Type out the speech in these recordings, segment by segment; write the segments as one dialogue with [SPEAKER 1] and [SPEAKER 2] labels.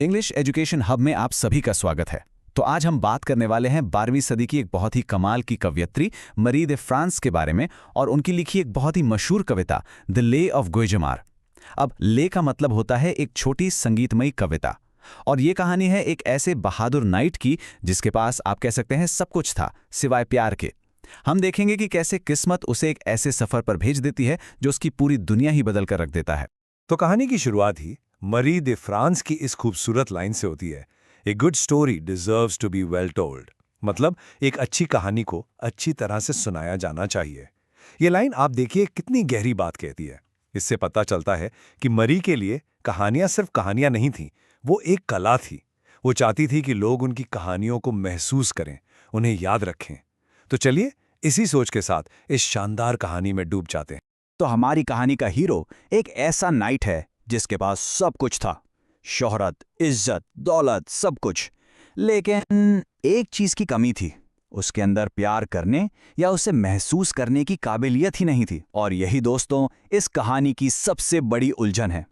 [SPEAKER 1] English education hub में आप सभी का स्वागत है। तो आज हम बात करने वाले हैं 12वीं सदी की एक बहुत ही कमाल की कवयित्री मरी दे फ्रांस के बारे में और उनकी लिखी एक बहुत ही मशहूर कविता द ले ऑफ गुइजमार। अब ले का मतलब होता है एक छोटी संगीतमयी कविता, और ये कहानी है एक ऐसे बहादुर नाइट की जिसके पास आप कह सकते हैं सब कुछ था सिवाय प्यार के। हम देखेंगे कि कैसे किस्मत उसे एक ऐसे सफर पर भेज देती है जो उसकी पूरी दुनिया ही बदल कर रख देता है।
[SPEAKER 2] तो कहानी की शुरुआत ही मरी दे फ्रांस की इस खूबसूरत लाइन से होती है, a good story deserves to be well told. मतलब एक अच्छी कहानी को अच्छी तरह से सुनाया जाना चाहिए। ये लाइन आप देखिए कितनी गहरी बात कहती है। इससे पता चलता है कि मरी के लिए कहानियां सिर्फ कहानियां नहीं थीं, वो एक कला थी। वो चाहती थी कि लोग उनकी कहानियों को महसूस करें, उन्हें याद रखें। तो चलिए इसी सोच के साथ इस शानदार कहानी में डूब जाते हैं।
[SPEAKER 3] तो हमारी कहानी का हीरो एक ऐसा नाइट है जिसके पास सब कुछ था, शोहरत, इज्जत, दौलत, सब कुछ। लेकिन एक चीज की कमी थी, उसके अंदर प्यार करने या उसे महसूस करने की काबिलियत ही नहीं थी। और यही दोस्तों इस कहानी की सबसे बड़ी उलझन है,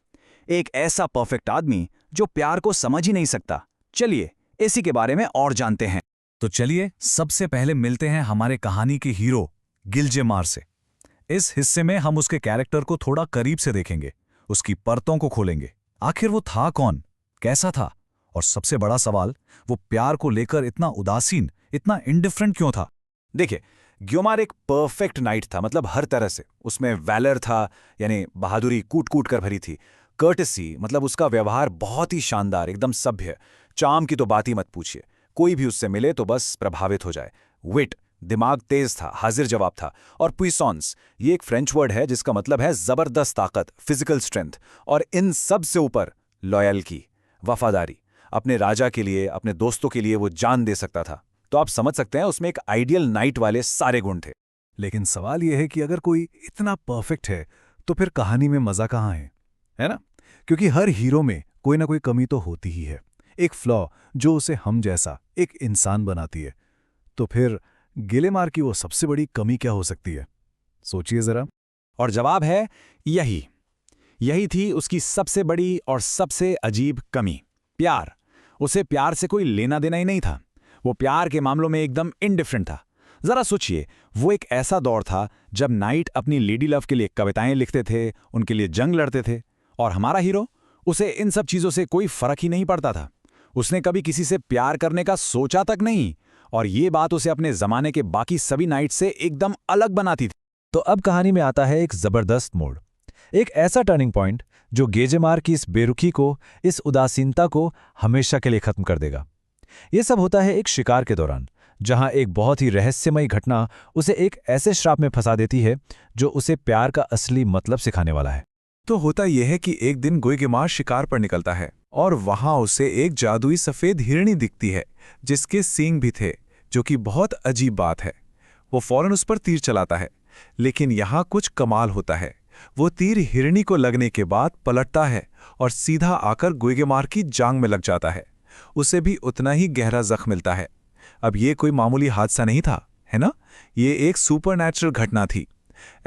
[SPEAKER 3] एक ऐसा परफेक्ट आदमी जो प्यार को समझ ही नहीं सकता। चलिए इसी के बारे में और जानते हैं।
[SPEAKER 4] तो चलिए सबसे पहले मिलते हैं हमारे कहानी के हीरो गिलजेमार से। इस हिस्से में हम उसके कैरेक्टर को थोड़ा करीब से देखेंगे, उसकी परतों को खोलेंगे। आखिर वो था कौन, कैसा था, और सबसे बड़ा सवाल, वो प्यार को लेकर इतना उदासीन, इतना इंडिफरेंट क्यों था।
[SPEAKER 3] देखिए, ग्योमार एक परफेक्ट नाइट था, मतलब हर तरह से। उसमें वैलर था, यानी बहादुरी कूट कूट कर भरी थी। कर्टेसी, मतलब उसका व्यवहार बहुत ही शानदार, एकदम सभ्य। चार्म की तो बात ही मत पूछिए, कोई भी उससे मिले तो बस प्रभावित हो जाए। विट, दिमाग तेज था, हाजिर जवाब था। और पुइसॉन्स, ये एक फ्रेंच वर्ड है जिसका मतलब है जबरदस्त ताकत, फिजिकल स्ट्रेंथ। और इन सब से ऊपर लॉयल्टी, वफादारी। अपने राजा के लिए, अपने दोस्तों के लिए वो जान दे सकता था। तो आप समझ सकते हैं उसमें एक आइडियल नाइट वाले सारे गुण थे।
[SPEAKER 4] लेकिन सवाल यह है कि अगर कोई इतना परफेक्ट है तो फिर कहानी में मजा कहाँ है ना? क्योंकि हर हीरो में कोई ना कोई कमी तो होती ही है, एक फ्लॉ जो उसे हम जैसा एक इंसान बनाती है। तो फिर गिलेमार की वो सबसे बड़ी कमी क्या हो सकती है, सोचिए जरा।
[SPEAKER 3] और जवाब है यही थी उसकी सबसे बड़ी और सबसे अजीब कमी, प्यार। उसे प्यार से कोई लेना देना ही नहीं था। वो प्यार के मामलों में एकदम इनडिफरेंट था। जरा सोचिए, वो एक ऐसा दौर था जब नाइट अपनी लेडी लव के लिए कविताएं लिखते थे, उनके लिए जंग लड़ते थे, और हमारा हीरो, उसे इन सब चीजों से कोई फर्क ही नहीं पड़ता था। उसने कभी किसी से प्यार करने का सोचा तक नहीं, और ये बात उसे अपने जमाने के बाकी सभी नाइट से एकदम अलग बनाती थी।
[SPEAKER 4] तो अब कहानी में आता है एक जबरदस्त मोड़, एक ऐसा टर्निंग पॉइंट जो गिलजेमार की इस बेरुखी को, इस उदासीनता को हमेशा के लिए खत्म कर देगा। यह सब होता है एक शिकार के दौरान, जहां एक बहुत ही रहस्यमयी घटना उसे एक ऐसे श्राप में फंसा देती है जो उसे प्यार का असली मतलब सिखाने वाला है।
[SPEAKER 2] तो होता यह है कि एक दिन गुइजमार शिकार पर निकलता है और वहां उसे एक जादुई सफेद हिरनी दिखती है जिसके सींग भी थे, जो कि बहुत अजीब बात है। वो फौरन उस पर तीर चलाता है, लेकिन यहां कुछ कमाल होता है। वो तीर हिरनी को लगने के बाद पलटता है और सीधा आकर गुइजमार की जांग में लग जाता है। उसे भी उतना ही गहरा जख्म मिलता है। अब ये कोई मामूली हादसा नहीं था, है ना? ये एक सुपरनैचुरल घटना थी।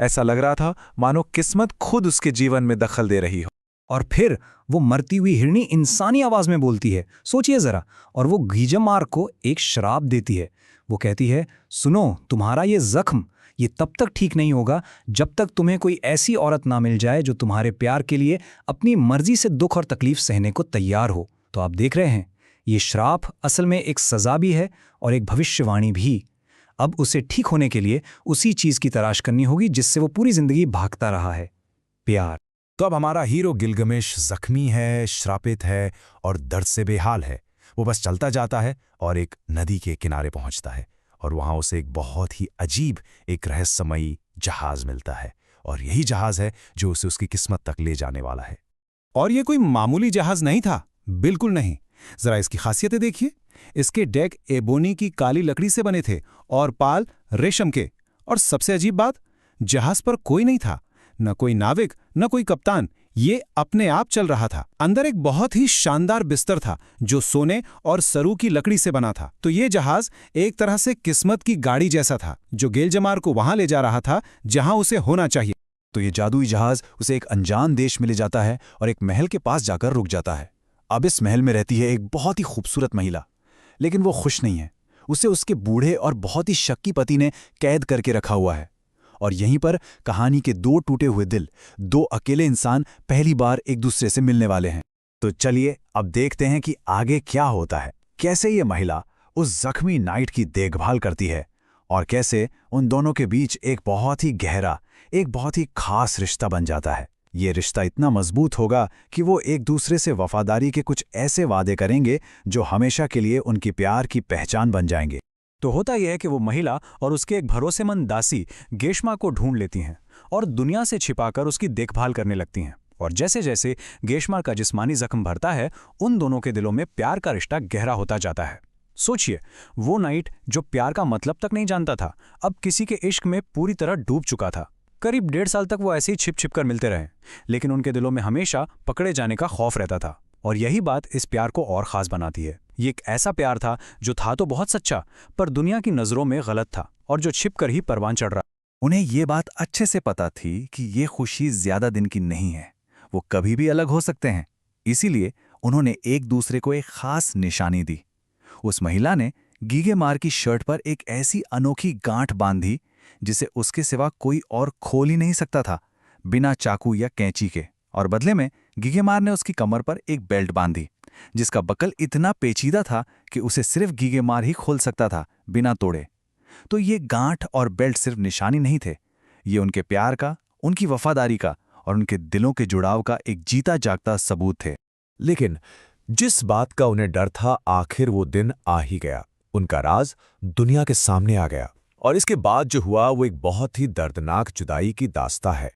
[SPEAKER 2] ऐसा लग रहा था मानो किस्मत खुद उसके जीवन में दखल दे रही हो।
[SPEAKER 5] और फिर वो मरती हुई हिरनी इंसानी आवाज में बोलती है, सोचिए जरा। और वो गिलजेमार को एक श्राप देती है। वो कहती है, सुनो, तुम्हारा ये जख्म ये तब तक ठीक नहीं होगा जब तक तुम्हें कोई ऐसी औरत ना मिल जाए जो तुम्हारे प्यार के लिए अपनी मर्जी से दुख और तकलीफ सहने को तैयार हो। तो आप देख रहे हैं, ये श्राप असल में एक सजा भी है और एक भविष्यवाणी भी। अब उसे ठीक होने के लिए उसी चीज की तलाश करनी होगी जिससे वो पूरी जिंदगी भागता रहा है, प्यार।
[SPEAKER 4] तो अब हमारा हीरो गिलगमेश जख्मी है, श्रापित है और दर्द से बेहाल है। वो बस चलता जाता है और एक नदी के किनारे पहुंचता है, और वहां उसे एक बहुत ही अजीब, एक रहस्यमयी जहाज मिलता है। और यही जहाज है जो उसे उसकी किस्मत तक ले जाने वाला है।
[SPEAKER 1] और ये कोई मामूली जहाज नहीं था, बिल्कुल नहीं। जरा इसकी खासियतें देखिए। इसके डेक एबोनी की काली लकड़ी से बने थे और पाल रेशम के। और सबसे अजीब बात, जहाज पर कोई नहीं था, न कोई नाविक, न कोई कप्तान। ये अपने आप चल रहा था। अंदर एक बहुत ही शानदार बिस्तर था जो सोने और सरू की लकड़ी से बना था। तो ये जहाज एक तरह से किस्मत की गाड़ी जैसा था जो गिलजेमार को वहां ले जा रहा था जहां उसे होना चाहिए।
[SPEAKER 4] तो ये जादुई जहाज उसे एक अनजान देश में ले जाता है और एक महल के पास जाकर रुक जाता है।
[SPEAKER 3] अब इस महल में रहती है एक बहुत ही खूबसूरत महिला, लेकिन वो खुश नहीं है। उसे उसके बूढ़े और बहुत ही शक्की पति ने कैद करके रखा हुआ है। और यहीं पर कहानी के दो टूटे हुए दिल, दो अकेले इंसान पहली बार एक दूसरे से मिलने वाले हैं।
[SPEAKER 2] तो चलिए अब देखते हैं कि आगे क्या होता है, कैसे ये महिला उस जख्मी नाइट की देखभाल करती है और कैसे उन दोनों के बीच एक बहुत ही गहरा, एक बहुत ही खास रिश्ता बन जाता है। ये रिश्ता इतना मजबूत होगा कि वो एक दूसरे से वफादारी के कुछ ऐसे वादे करेंगे जो हमेशा के लिए उनकी प्यार की पहचान बन जाएंगे।
[SPEAKER 3] तो होता यह है कि वो महिला और उसके एक भरोसेमंद दासी गेशमा को ढूंढ लेती हैं और दुनिया से छिपाकर उसकी देखभाल करने लगती हैं। और जैसे जैसे गेशमा का जिस्मानी जख्म भरता है, उन दोनों के दिलों में प्यार का रिश्ता गहरा होता जाता है। सोचिए, वो नाइट जो प्यार का मतलब तक नहीं जानता था, अब किसी के इश्क में पूरी तरह डूब चुका था। करीब 1.5 साल तक वो ऐसे ही छिप छिप कर मिलते रहे, लेकिन उनके दिलों में हमेशा पकड़े जाने का खौफ रहता था। और यही बात इस प्यार को और ख़ास बनाती है। ये एक ऐसा प्यार था जो था तो बहुत सच्चा, पर दुनिया की नज़रों में गलत था, और जो छिप कर ही परवान चढ़ रहा।
[SPEAKER 2] उन्हें ये बात अच्छे से पता थी कि ये खुशी ज़्यादा दिन की नहीं है, वो कभी भी अलग हो सकते हैं। इसीलिए उन्होंने एक दूसरे को एक खास निशानी दी। उस महिला ने गीगेमार की शर्ट पर एक ऐसी अनोखी गांठ बांधी जिसे उसके सिवा कोई और खोल ही नहीं सकता था, बिना चाकू या कैंची के। और बदले में गीगेमार ने उसकी कमर पर एक बेल्ट बांधी जिसका बकल इतना पेचीदा था कि उसे सिर्फ गीगेमार ही खोल सकता था, बिना तोड़े। तो ये गांठ और बेल्ट सिर्फ निशानी नहीं थे, ये उनके प्यार का, उनकी वफादारी का और उनके दिलों के जुड़ाव का एक जीता जागता सबूत थे।
[SPEAKER 6] लेकिन जिस बात का उन्हें डर था, आखिर वो दिन आ ही गया। उनका राज दुनिया के सामने आ गया और इसके बाद जो हुआ वो एक बहुत ही दर्दनाक जुदाई की दास्तां है।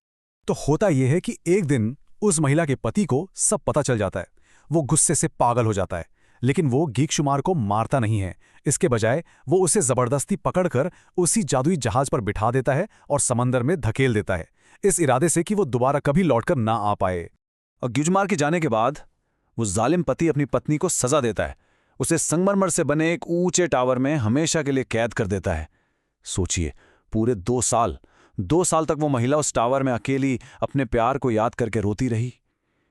[SPEAKER 3] तो होता यह है कि एक दिन उस महिला के पति को सब पता चल जाता है। वो गुस्से से पागल हो जाता है, लेकिन वो गीगशुमार को मारता नहीं है। इसके बजाय वो उसे जबरदस्ती पकड़कर उसी जादुई जहाज पर बिठा देता है और समंदर में धकेल देता है, इस इरादे से कि वो दोबारा कभी लौटकर ना आ पाए। और गीगशुमार के जाने के बाद वो जालिम पति अपनी पत्नी को सजा देता है। उसे संगमरमर से बने एक ऊंचे टावर में हमेशा के लिए कैद कर देता है। सोचिए, पूरे 2 साल तक वो महिला उस टावर में अकेली अपने प्यार को याद करके रोती रही।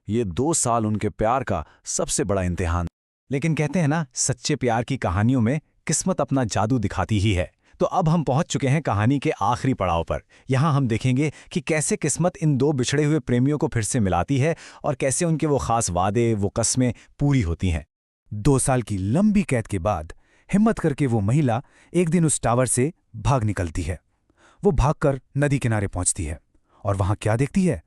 [SPEAKER 3] ये 2 साल उनके प्यार का सबसे बड़ा इम्तिहान।
[SPEAKER 5] लेकिन कहते हैं ना, सच्चे प्यार की कहानियों में किस्मत अपना जादू दिखाती ही है। तो अब हम पहुंच चुके हैं कहानी के आखिरी पड़ाव पर। यहाँ हम देखेंगे कि कैसे किस्मत इन 2 बिछड़े हुए प्रेमियों को फिर से मिलाती है और कैसे उनके वो खास वादे, वो कस्में पूरी होती हैं।
[SPEAKER 1] 2 साल की लंबी कैद के बाद हिम्मत करके वो महिला एक दिन उस टावर से भाग निकलती है। वो भागकर नदी किनारे पहुंचती है और वहां क्या देखती है?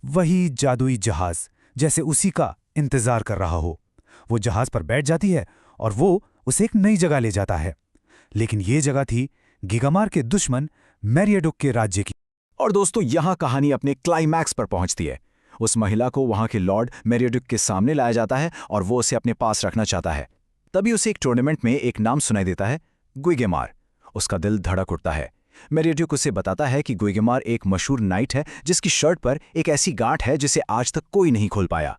[SPEAKER 1] वही जादुई जहाज, जैसे उसी का इंतजार कर रहा हो। वो जहाज पर बैठ जाती है और वो उसे एक नई जगह ले जाता है। लेकिन ये जगह थी गीगामार के दुश्मन मैरियाडुक के राज्य की।
[SPEAKER 3] और दोस्तों, यहां कहानी अपने क्लाइमैक्स पर पहुंचती है। उस महिला को वहां के लॉर्ड मैरियाडुक के सामने लाया जाता है और वो उसे अपने पास रखना चाहता है। तभी उसे एक टूर्नामेंट में एक नाम सुनाई देता है, गुइगेमार। उसका दिल धड़क उठता है। मैरियाडुक उसे बताता है कि गुइगेमार एक मशहूर नाइट है जिसकी शर्ट पर एक ऐसी गांठ है जिसे आज तक कोई नहीं खोल पाया।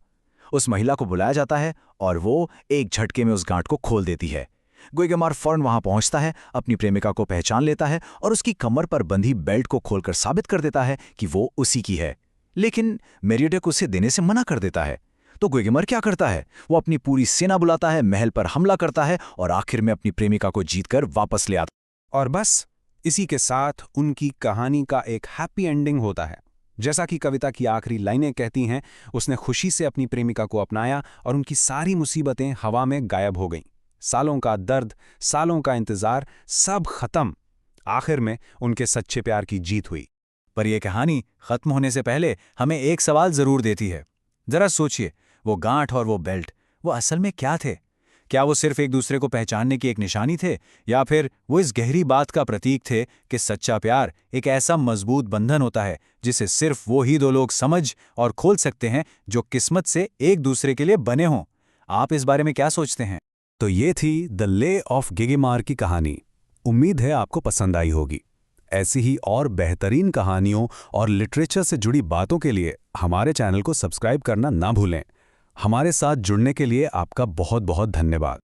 [SPEAKER 3] उस महिला को बुलाया जाता है और वो एक झटके में उस गांठ को खोल देती है। गुइगेमार फौरन वहां पहुंचता है, अपनी प्रेमिका को पहचान लेता है और उसकी कमर पर बंधी बेल्ट को खोलकर साबित कर देता है कि वो उसी की है। लेकिन मैरियाडुक उसे देने से मना कर देता है। तो गुइगेमार क्या करता है? वो अपनी पूरी सेना बुलाता है, महल पर हमला करता है और आखिर में अपनी प्रेमिका को जीतकर वापस ले आता।
[SPEAKER 1] और बस इसी के साथ उनकी कहानी का एक हैप्पी एंडिंग होता है। जैसा कि कविता की आखिरी लाइनें कहती हैं, उसने खुशी से अपनी प्रेमिका को अपनाया और उनकी सारी मुसीबतें हवा में गायब हो गईं। सालों का दर्द, सालों का इंतजार, सब खत्म। आखिर में उनके सच्चे प्यार की जीत हुई।
[SPEAKER 2] पर यह कहानी खत्म होने से पहले हमें एक सवाल जरूर देती है। जरा सोचिए, वो गांठ और वो बेल्ट, वो असल में क्या थे? क्या वो सिर्फ एक दूसरे को पहचानने की एक निशानी थे, या फिर वो इस गहरी बात का प्रतीक थे कि सच्चा प्यार एक ऐसा मजबूत बंधन होता है जिसे सिर्फ वो ही 2 लोग समझ और खोल सकते हैं जो किस्मत से एक दूसरे के लिए बने हों? आप इस बारे में क्या सोचते हैं?
[SPEAKER 1] तो ये थी द ले ऑफ गीगेमार की कहानी। उम्मीद है आपको पसंद आई होगी। ऐसी ही और बेहतरीन कहानियों और लिटरेचर से जुड़ी बातों के लिए हमारे चैनल को सब्सक्राइब करना ना भूलें। हमारे साथ जुड़ने के लिए आपका बहुत बहुत धन्यवाद।